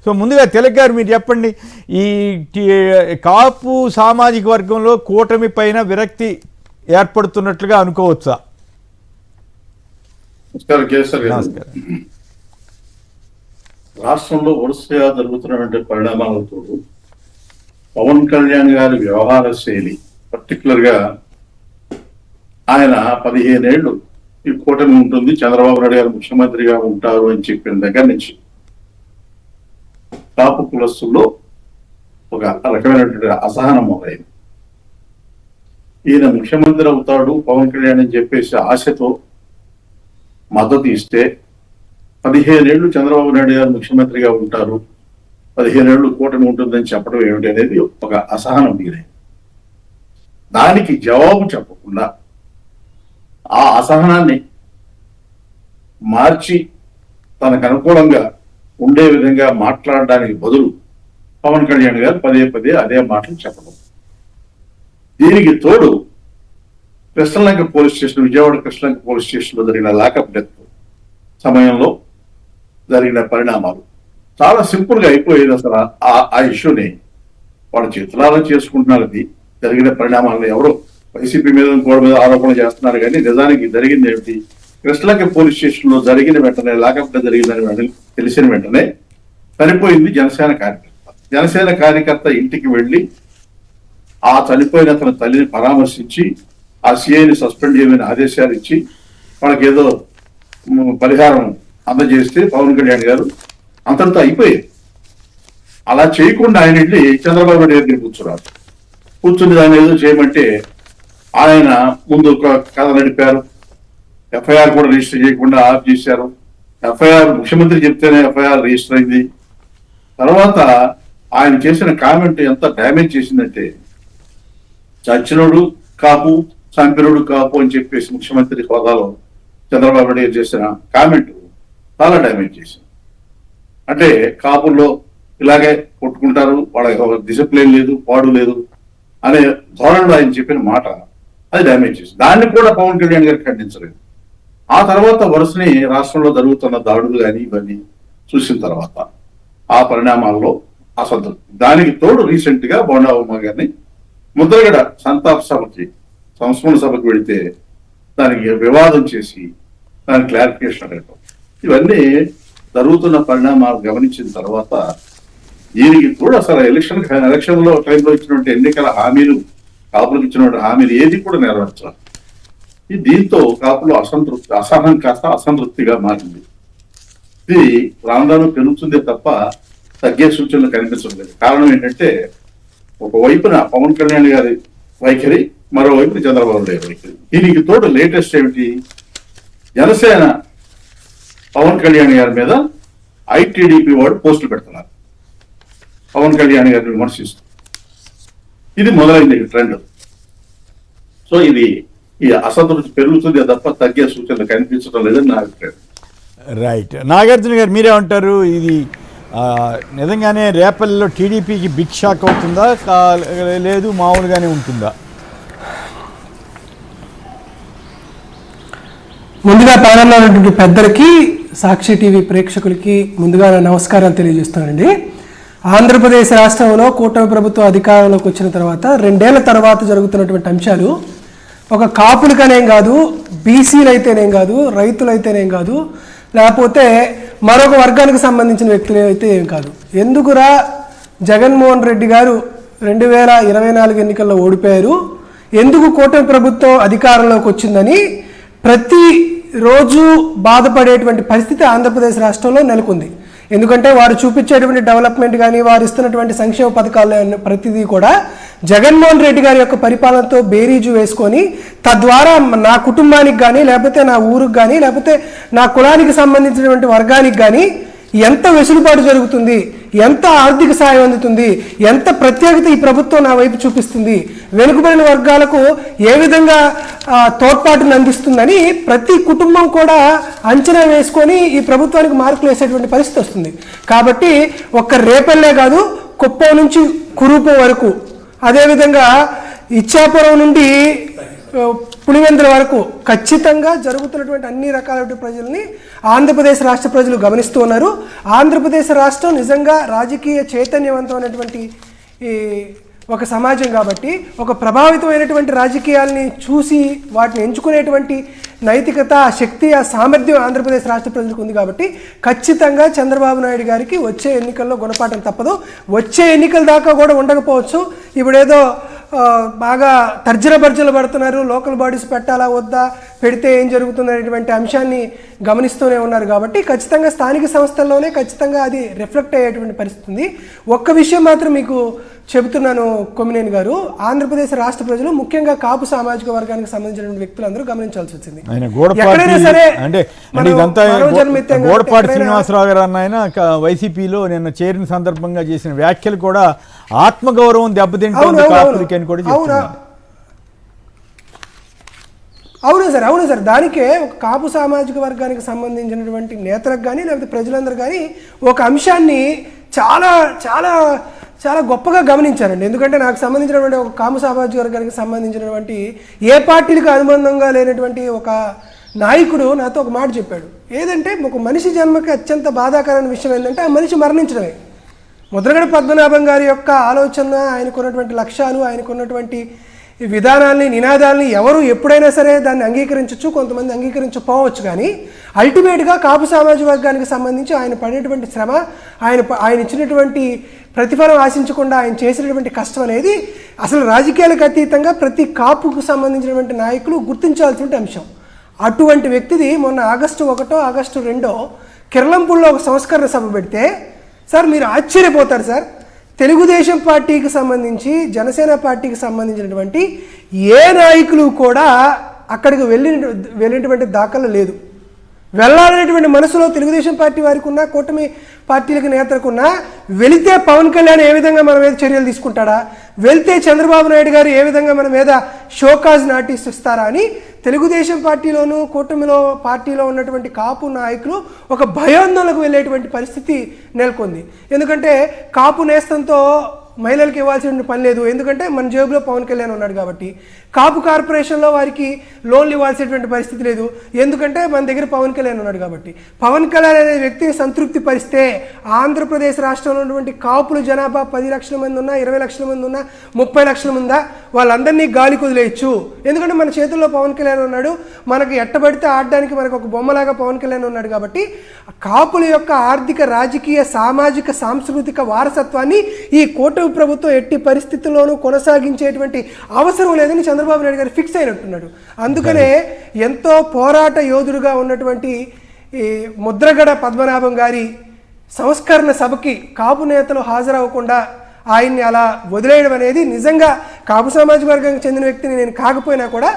So ముందుగా తిలక్ గారు మీరు చెప్పండి, ఈ కాపు సామాజిక వర్గంలో కూటమి పైన విరక్తి ఏర్పడుతున్నట్లుగా అనుకోవచ్చా? నమస్కారం. రాష్ట్రంలో వరుసగా జరుగుతున్నటువంటి పరిణామాలతో పవన్ కళ్యాణ్ గారి వ్యవహార శైలి, పర్టికులర్ గా ఆయన 15 ఏళ్ళు ఈ కూటమి ఉంటుంది, చంద్రబాబు నాయుడు గారు ముఖ్యమంత్రిగా ఉంటారు అని చెప్పిన దగ్గర నుంచి కాపు కులస్తుల్లో ఒక రకమైనటువంటి అసహనం మొదలైంది. ఈయన ముఖ్యమంత్రి అవుతాడు పవన్ కళ్యాణ్ అని చెప్పేసి ఆశతో మద్దతు ఇస్తే 15 ఏళ్ళు చంద్రబాబు నాయుడు గారు ముఖ్యమంత్రిగా ఉంటారు, 15 ఏళ్ళు కూటమి ఉంటుందని చెప్పడం ఏమిటి అనేది ఒక అసహనం మిగిలింది. దానికి జవాబు చెప్పకుండా ఆ అసహనాన్ని మార్చి తనకు అనుకూలంగా ఉండే విధంగా మాట్లాడడానికి బదులు పవన్ కళ్యాణ్ గారు పదే అదే మాటలు చెప్పడం. దీనికి తోడు Krishnalanka police station, Vijayawada Krishnalanka police station లో జరిగిన లాకప్ డెత్ సమయంలో జరిగిన పరిణామాలు చాలా సింపుల్ గా అయిపోయేది. అసలు ఆ ఇష్యూని వాళ్ళ చేతులారా చేసుకుంటున్నారు. జరిగిన పరిణామాలను ఎవరో వైసీపీ మీద ఇంకోటి మీద ఆరోపణలు చేస్తున్నారు, కానీ నిజానికి జరిగింది ఏమిటి? కృష్ణలంక పోలీస్ స్టేషన్ లో జరిగిన వెంటనే లాకప్ డెత్ జరిగిందని తెలిసిన వెంటనే చనిపోయింది జనసేన కార్యకర్త. జనసేన కార్యకర్త ఇంటికి వెళ్లి ఆ చనిపోయిన తన తల్లిని పరామర్శించి ఆ సిఐని సస్పెండ్ చేయమని ఆదేశాలు ఇచ్చి వాళ్ళకి ఏదో పరిహారం అందజేస్తే పవన్ కళ్యాణ్ గారు అంతటితో అయిపోయేది. అలా చేయకుండా ఆయన వెళ్ళి చంద్రబాబు నాయుడు దగ్గర కూర్చుని దాన్ని ఏదో చేయమంటే ఆయన ముందు ఒక కథ నడిపారు. ఎఫ్ఐఆర్ కూడా రిజిస్టర్ చేయకుండా ఆఫ్ చేశారు. ఎఫ్ఐఆర్ ముఖ్యమంత్రి చెప్తేనే ఎఫ్ఐఆర్ రిజిస్టర్ అయింది. తర్వాత ఆయన చేసిన కామెంట్ ఎంత డ్యామేజ్ చేసిందంటే, చచ్చినోడు కాపు చంపినోడు కాపు అని చెప్పేసి ముఖ్యమంత్రి హోదాలో చంద్రబాబు నాయుడు చేసిన కామెంట్ చాలా డ్యామేజ్ చేసింది. అంటే కాపుల్లో ఇలాగే కొట్టుకుంటారు, వాళ్ళ డిసిప్లిన్ లేదు, పాడు లేదు అనే ధోరణిలో ఆయన చెప్పిన మాట అది డ్యామేజ్ చేసింది. దాన్ని కూడా పవన్ కళ్యాణ్ గారు ఖండించలేదు. ఆ తర్వాత వరుసని రాష్ట్రంలో జరుగుతున్న దాడులు కానీ ఇవన్నీ చూసిన తర్వాత ఆ పరిణామాల్లో అసంతృప్తి, దానికి తోడు రీసెంట్ గా బోండాబొమ్మ గారిని ముద్రగడ సంతాప సభకి సంస్మరణ సభకు వెళితే దానికి వివాదం చేసి దానికి క్లారిఫికేషన్ అడగటం, ఇవన్నీ జరుగుతున్న పరిణామాలు గమనించిన తర్వాత దీనికి కూడా అసలు ఎలక్షన్ లో టైంలో ఇచ్చినటువంటి ఎన్నికల హామీలు, కాపులకు ఇచ్చినటువంటి హామీలు ఏది కూడా నెరవేర్చాలి. దీంతో కాపులు అసహనం కాస్త అసంతృప్తిగా మారింది. ఇది రాను పెరుగుతుందే తప్ప తగ్గే సూచనలు కనిపించడం లేదు. కారణం ఏంటంటే, ఒకవైపున పవన్ కళ్యాణ్ గారి వైఖరి, మరోవైపున చంద్రబాబు నాయుడు వైఖరి. దీనికి తోడు లేటెస్ట్ ఏమిటి, జనసేన పవన్ కళ్యాణ్ గారి మీద ఐటీడీపీ వాడు పోస్టులు పెడుతున్నారు పవన్ కళ్యాణ్ గారిని విమర్శిస్తూ. ఇది మొదలైంది ట్రెండ్. సో ఇది ఈ అసంతృప్తి పెరుగుతుంది తప్ప తగ్గే సూచనలు కనిపించడం లేదని నా అభిప్రాయం. రైట్. నాగార్జున గారు మీరేమంటారు? ఇది నిజంగానే రేపల్లో టీడీపీకి బిగ్ షాక్ అవుతుందా, లేదు మామూలుగానే ఉంటుందా? ముందుగా ప్యానెల్లో ఉన్నటువంటి పెద్దలకి, సాక్షి టీవీ ప్రేక్షకులకి ముందుగా నమస్కారాలు తెలియజేస్తానండి. ఆంధ్రప్రదేశ్ రాష్ట్రంలో కూటమి ప్రభుత్వం అధికారంలోకి వచ్చిన తర్వాత 2 ఏళ్ల తర్వాత జరుగుతున్నటువంటి అంశాలు ఒక కాపులకనేం కాదు, బీసీలు అయితేనేం కాదు, రైతులు అయితేనేం కాదు, లేకపోతే మరొక వర్గానికి సంబంధించిన వ్యక్తులు అయితే ఏం కాదు. ఎందుకురా జగన్మోహన్ రెడ్డి గారు 2024 ఎన్నికల్లో ఓడిపోయారు, ఎందుకు కూటమి ప్రభుత్వం అధికారంలోకి వచ్చిందని ప్రతిరోజు బాధపడేటువంటి పరిస్థితి ఆంధ్రప్రదేశ్ రాష్ట్రంలో నెలకొంది. ఎందుకంటే వారు చూపించేటువంటి డెవలప్మెంట్ కానీ, వారు ఇస్తున్నటువంటి సంక్షేమ పథకాలు ప్రతిదీ కూడా జగన్మోహన్ రెడ్డి గారి యొక్క పరిపాలనతో బేరీజు వేసుకొని, తద్వారా నా కుటుంబానికి కానీ, లేకపోతే నా ఊరికి కానీ, లేకపోతే నా కులానికి సంబంధించినటువంటి వర్గానికి కానీ ఎంత వెసులుబాటు జరుగుతుంది, ఎంత ఆర్థిక సాయం అందుతుంది, ఎంత ప్రత్యేకత ఈ ప్రభుత్వం నా వైపు చూపిస్తుంది, వెనుకబడిన వర్గాలకు ఏ విధంగా తోడ్పాటును అందిస్తుందని ప్రతి కుటుంబం కూడా అంచనా వేసుకొని ఈ ప్రభుత్వానికి మార్కులు వేసేటువంటి పరిస్థితి వస్తుంది. కాబట్టి ఒక్క రేపల్లే కాదు, కుప్పం నుంచి కురూపం వరకు, అదేవిధంగా ఇచ్చాపురం నుండి పులివెందుల వరకు ఖచ్చితంగా జరుగుతున్నటువంటి అన్ని రకాల ప్రజల్ని ఆంధ్రప్రదేశ్ రాష్ట్ర ప్రజలు గమనిస్తూ ఉన్నారు. ఆంధ్రప్రదేశ్ రాష్ట్రం నిజంగా రాజకీయ చైతన్యవంతమైనటువంటి ఈ ఒక సమాజం కాబట్టి ఒక ప్రభావితమైనటువంటి రాజకీయాలని చూసి వాటిని ఎంచుకునేటువంటి నైతికత, ఆ శక్తి, ఆ సామర్థ్యం ఆంధ్రప్రదేశ్ రాష్ట్ర ప్రజలకు ఉంది కాబట్టి ఖచ్చితంగా చంద్రబాబు నాయుడు గారికి వచ్చే ఎన్నికల్లో గుణపాఠం తప్పదు. వచ్చే ఎన్నికల దాకా కూడా ఉండకపోవచ్చు. ఇప్పుడేదో బాగా తర్జన భర్జనలు పడుతున్నారు, లోకల్ బాడీస్ పెట్టాలా వద్దా, పెడితే ఏం జరుగుతుంది అనేటువంటి అంశాన్ని గమనిస్తూనే ఉన్నారు కాబట్టి ఖచ్చితంగా స్థానిక సంస్థల్లోనే ఖచ్చితంగా అది రిఫ్లెక్ట్ అయ్యేటువంటి పరిస్థితి ఉంది. ఒక్క విషయం మాత్రం మీకు చెబుతున్నాను కొమ్మినేని గారు, ఆంధ్రప్రదేశ్ రాష్ట్ర ప్రజలు ముఖ్యంగా కాపు సామాజిక వర్గానికి సంబంధించినటువంటి వ్యక్తులందరూ గమనించాల్సి వచ్చింది. ఎక్కడైనా సరే గోడపాటి శ్రీనివాసరావు గారు అన్న ఆయన వైసీపీలో నిన్న చేరిన సందర్భంగా చేసిన వ్యాఖ్యలు కూడా ఆత్మగౌరవం దెబ్బతింటుంది. అవును సార్, దానికే ఒక కాపు సామాజిక వర్గానికి సంబంధించినటువంటి నేతలకు కానీ లేకపోతే ప్రజలందరూ కానీ ఒక అంశాన్ని చాలా చాలా చాలా గొప్పగా గమనించారండి. ఎందుకంటే నాకు సంబంధించినటువంటి ఒక కాపు సామాజిక వర్గానికి సంబంధించినటువంటి ఏ పార్టీలకు అనుబంధంగా లేనటువంటి ఒక నాయకుడు నాతో ఒక మాట చెప్పాడు. ఏదంటే ఒక మనిషి జన్మకి అత్యంత బాధాకరమైన విషయం ఏంటంటే ఆ మనిషి మరణించడమే. ముద్రగడ పద్మనాభం గారి యొక్క ఆలోచన, ఆయనకున్నటువంటి లక్ష్యాలు, ఆయనకున్నటువంటి విధానాల్ని, నినాదాలని ఎవరు ఎప్పుడైనా సరే దాన్ని అంగీకరించవచ్చు, కొంతమంది అంగీకరించకపోవచ్చు. కానీ అల్టిమేట్గా కాపు సామాజిక వర్గానికి సంబంధించి ఆయన పడినటువంటి శ్రమ, ఆయన ఇచ్చినటువంటి ప్రతిఫలం ఆశించకుండా ఆయన చేసినటువంటి కష్టం అనేది అసలు రాజకీయాలకు అతీతంగా ప్రతి కాపుకు సంబంధించినటువంటి నాయకులు గుర్తించాల్సిన అంశం. అటువంటి వ్యక్తిది మొన్న ఆగస్టు 1, ఆగస్టు 2 కిర్లంపూడిలో ఒక సంస్కరణ సభ పెడితే సార్ మీరు ఆశ్చర్యపోతారు సార్, తెలుగుదేశం పార్టీకి సంబంధించి, జనసేన పార్టీకి సంబంధించినటువంటి ఏ నాయకులు కూడా అక్కడికి వెళ్ళినటువంటి దాఖలు లేదు. వెళ్ళాలనేటువంటి మనసులో తెలుగుదేశం పార్టీ వారికి ఉన్నా, కూటమి పార్టీలకు నేతలకున్నా, వెళితే పవన్ కళ్యాణ్ ఏ విధంగా మన మీద చర్యలు తీసుకుంటాడా, వెళ్తే చంద్రబాబు నాయుడు గారు ఏ విధంగా మన మీద షోకాజ్ నోటీస్ ఇస్తారా అని తెలుగుదేశం పార్టీలోనూ కూటమిలో పార్టీలో ఉన్నటువంటి కాపు నాయకులు ఒక భయాందోళనకు వెళ్ళేటువంటి పరిస్థితి నెలకొంది. ఎందుకంటే కాపు నేస్తంతో మహిళలకు ఇవ్వాల్సిన పని లేదు, ఎందుకంటే మన జేబులో పవన్ కళ్యాణ్ ఉన్నాడు కాబట్టి. కాపు కార్పొరేషన్లో వారికి లోన్లు ఇవ్వాల్సినటువంటి పరిస్థితి లేదు, ఎందుకంటే మన దగ్గర పవన్ కళ్యాణ్ ఉన్నాడు కాబట్టి. పవన్ కళ్యాణ్ అనే వ్యక్తిని సంతృప్తి పరిస్తే ఆంధ్రప్రదేశ్ రాష్ట్రంలో ఉన్నటువంటి కాపుల జనాభా 10 లక్షల మంది ఉన్నా, 20 లక్షల మంది ఉన్నా, 30 లక్షల మందా, వాళ్ళందరినీ గాలి కుదిలేయచ్చు. ఎందుకంటే మన చేతుల్లో పవన్ కళ్యాణ్ ఉన్నాడు, మనకి ఎట్టబడితే ఆడడానికి మనకు ఒక బొమ్మలాగా పవన్ కళ్యాణ్ ఉన్నాడు కాబట్టి కాపుల యొక్క ఆర్థిక, రాజకీయ, సామాజిక, సాంస్కృతిక వారసత్వాన్ని ఈ కూటమి ప్రభుత్వం ఎట్టి పరిస్థితుల్లోనూ కొనసాగించేటువంటి అవసరం లేదని చంద్రబాబు నాయుడు గారు ఫిక్స్ అయినట్టున్నాడు. అందుకనే ఎంతో పోరాట యోధుడుగా ఉన్నటువంటి ఈ ముద్రగడ పద్మనాభం గారి సంస్కరణ సభకి కాపు నేతలు హాజరవ్వకుండా ఆయన్ని అలా వదిలేయడం అనేది నిజంగా కాపు సామాజిక వర్గానికి చెందిన వ్యక్తిని నేను కాకపోయినా కూడా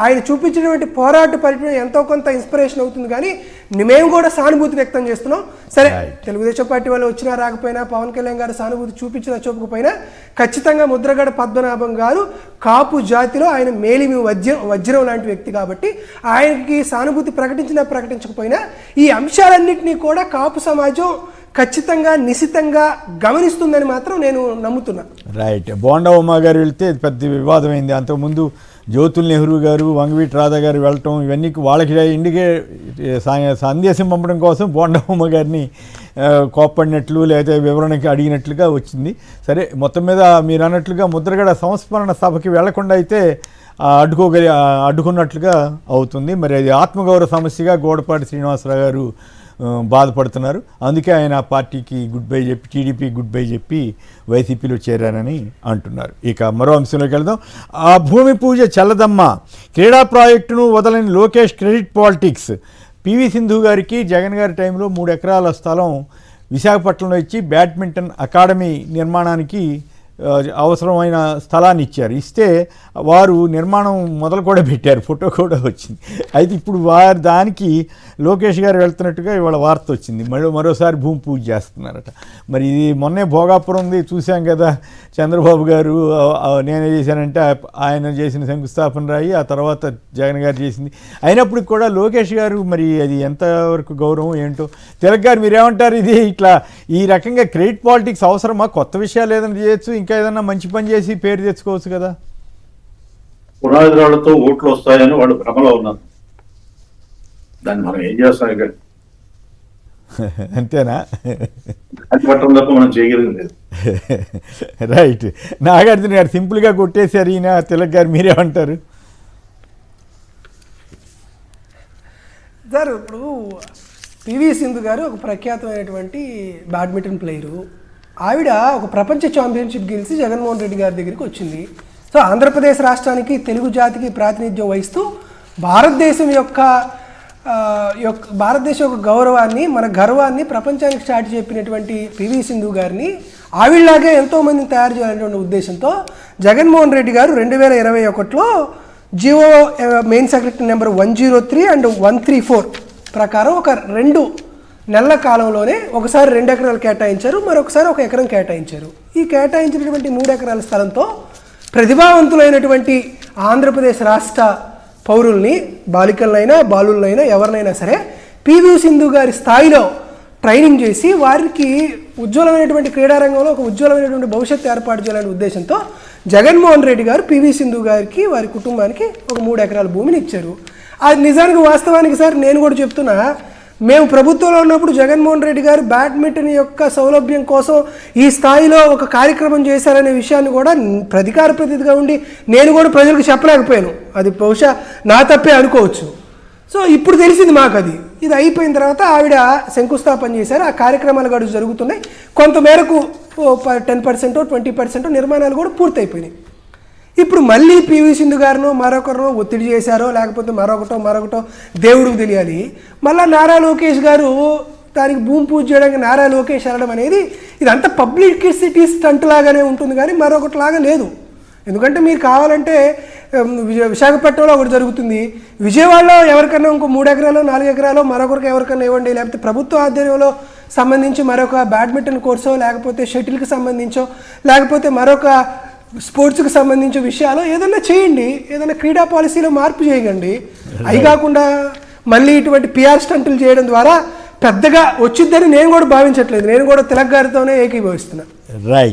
ఆయన చూపించినటువంటి పోరాట పరిపాలన ఎంతో కొంత ఇన్స్పిరేషన్ అవుతుంది. కానీ మేము కూడా సానుభూతి వ్యక్తం చేస్తున్నాం. సరే, తెలుగుదేశం పార్టీ వాళ్ళు వచ్చినా రాకపోయినా, పవన్ కళ్యాణ్ గారు సానుభూతి చూపించినా చూపకపోయినా ఖచ్చితంగా ముద్రగడ పద్మనాభం గారు కాపు జాతిలో ఆయన మేలిమి వజ్రం లాంటి వ్యక్తి కాబట్టి ఆయనకి సానుభూతి ప్రకటించినా ప్రకటించకపోయినా ఈ అంశాలన్నింటినీ కూడా కాపు సమాజం ఖచ్చితంగా నిశితంగా గమనిస్తుందని మాత్రం నేను నమ్ముతున్నా. రైట్. బోండా ఉమా గారు వెళ్తే పెద్ద వివాదమైంది. అంతకుముందు జ్యోతుల్ నెహ్రూ గారు, వంగవీటి రాధా గారు వెళ్ళటం, ఇవన్నీ వాళ్ళకి ఇండికే సందేశం పంపడం కోసం బోండా ఉమా గారిని కోప్పడినట్లు లేదా వివరణకి అడిగినట్లుగా వచ్చింది. సరే, మొత్తం మీద మీరు అన్నట్లుగా ముద్రగడ సంస్మరణ సభకి వెళ్లకుండా అయితే అడ్డుకున్నట్లుగా అవుతుంది. మరి అది ఆత్మగౌరవ సమస్యగా గోడపాటి శ్రీనివాసరావు గారు బాధపడుతున్నారు. అందుకే ఆయన పార్టీకి గుడ్ బై చెప్పి, టీడీపీకి గుడ్ బై చెప్పి వైసీపీలో చేరానని అంటున్నారు. ఇక మరో అంశంలోకి వెళ్దాం. ఆ భూమి పూజ చల్లదమ్మ, క్రీడా ప్రాజెక్టును వదలని Lokesh credit politics. PV Sindhu గారికి జగన్ గారి టైంలో 3 ఎకరాల స్థలం విశాఖపట్నంలో ఇచ్చి బ్యాడ్మింటన్ అకాడమీ నిర్మాణానికి అవసరమైన స్థలాన్ని ఇచ్చారు. ఇస్తే వారు నిర్మాణం మొదలు కూడా పెట్టారు, ఫోటో కూడా వచ్చింది. అయితే ఇప్పుడు దానికి లోకేష్ గారు వెళ్తున్నట్టుగా ఇవాళ వార్త వచ్చింది. మరోసారి భూమి పూజ చేస్తున్నారట. మరి ఇది మొన్నే భోగాపురంది చూసాం కదా, చంద్రబాబు గారు నేనే చేశానంటే ఆయన చేసిన శంకుస్థాపన రాయి, ఆ తర్వాత జగన్ గారు చేసింది. అయినప్పటికి కూడా లోకేష్ గారు మరి అది ఎంతవరకు గౌరవం ఏంటో. తిలక్ గారు మీరేమంటారు? ఇది ఇట్లా ఈ రకంగా క్రెడిట్ పాలిటిక్స్ అవసరమా? కొత్త విషయాలు ఏదైనా చేయొచ్చు, ఇంకా ఏదైనా మంచి పని చేసి పేరు తెచ్చుకోవచ్చు కదా. పునాది రాళ్లతో ఓట్లు వస్తాయని వాళ్ళు భ్రమలో ఉన్నారు. దాన్ని మనం ఏం చేస్తాం ఇక్కడ? అంతేనా? అది పట్టడం తప్ప మనం చేయగలిగింది లేదు. రైట్. నాగార్జున గారు సింపుల్గా కొట్టేశారు ఈయన. తిలక్ గారు మీరేమంటారు? సార్ ఇప్పుడు పివి సింధు గారు ఒక ప్రఖ్యాతమైనటువంటి బ్యాడ్మింటన్ ప్లేయరు. ఆవిడ ఒక ప్రపంచ ఛాంపియన్షిప్ గెలిచి జగన్మోహన్ రెడ్డి గారి దగ్గరికి వచ్చింది. సో ఆంధ్రప్రదేశ్ రాష్ట్రానికి, తెలుగు జాతికి ప్రాతినిధ్యం వహిస్తూ భారతదేశం యొక్క గౌరవాన్ని, మన గర్వాన్ని ప్రపంచానికి చాటి చెప్పినటువంటి పివి సింధు గారిని ఆవిడలాగే ఎంతోమందిని తయారు చేయాలనేటువంటి ఉద్దేశంతో జగన్మోహన్ రెడ్డి గారు 2021లో జియో మెయిన్ సెక్రటరీ నెంబర్ 103 అండ్ 134 ప్రకారం ఒక 2 నెలల కాలంలోనే ఒకసారి 2 ఎకరాలు కేటాయించారు, మరొకసారి 1 ఎకరం కేటాయించారు. ఈ కేటాయించినటువంటి 3 ఎకరాల స్థలంతో ప్రతిభావంతులైనటువంటి ఆంధ్రప్రదేశ్ రాష్ట్ర పౌరుల్ని, బాలికలనైనా బాలులనైనా ఎవరినైనా సరే పివి సింధు గారి స్థాయిలో ట్రైనింగ్ చేసి వారికి ఉజ్వలమైనటువంటి క్రీడారంగంలో ఒక ఉజ్వలమైనటువంటి భవిష్యత్తు ఏర్పాటు చేయాలనే ఉద్దేశంతో జగన్మోహన్ రెడ్డి గారు పివి సింధు గారికి, వారి కుటుంబానికి ఒక 3 ఎకరాల భూమిని ఇచ్చారు. అది నిజానికి వాస్తవానికి సార్ నేను కూడా చెప్తున్నా, మేము ప్రభుత్వంలో ఉన్నప్పుడు జగన్మోహన్ రెడ్డి గారు బ్యాడ్మింటన్ యొక్క సౌలభ్యం కోసం ఈ స్థాయిలో ఒక కార్యక్రమం చేశారనే విషయాన్ని కూడా అధికార ప్రతినిధిగా ఉండి నేను కూడా ప్రజలకు చెప్పలేకపోయాను. అది బహుశా నా తప్పే అనుకోవచ్చు. సో ఇప్పుడు తెలిసింది మాకు. ఇది అయిపోయిన తర్వాత ఆవిడ శంకుస్థాపన చేశారు. ఆ కార్యక్రమాలు కూడా జరుగుతున్నాయి. కొంతమేరకు 10%, 20% నిర్మాణాలు కూడా పూర్తయిపోయినాయి. ఇప్పుడు మళ్ళీ పివి సింధు గారినో మరొకరినో ఒత్తిడి చేశారో లేకపోతే మరొకటో దేవుడికి తెలియాలి. మళ్ళీ నారా లోకేష్ గారు దానికి భూమి పూజ చేయడానికి నారా లోకేష్ వెళ్ళడం అనేది ఇదంతా పబ్లిసిటీ స్టంట్ లాగానే ఉంటుంది కానీ మరొకటిలాగా లేదు. ఎందుకంటే మీరు కావాలంటే విశాఖపట్నంలో ఒకటి జరుగుతుంది, విజయవాడలో ఎవరికైనా ఇంకో 3 ఎకరాలు 4 ఎకరాలు మరొకరికి ఎవరికైనా ఇవ్వండి, లేకపోతే ప్రభుత్వ ఆధ్వర్యంలో సంబంధించి మరొక బ్యాడ్మింటన్ కోర్సో లేకపోతే షటిల్కి సంబంధించో లేకపోతే మరొక స్పోర్ట్స్కి సంబంధించిన విషయాలు ఏదైనా చేయండి, ఏదైనా క్రీడా పాలసీలో మార్పు చేయకండి. అవి కాకుండా మళ్ళీ ఇటువంటి పిఆర్ స్టంట్లు చేయడం ద్వారా పెద్దగా వచ్చిద్దని నేను కూడా భావించట్లేదు. నేను కూడా తిలక్ గారితోనే ఏకీభవిస్తున్నా. రైట్.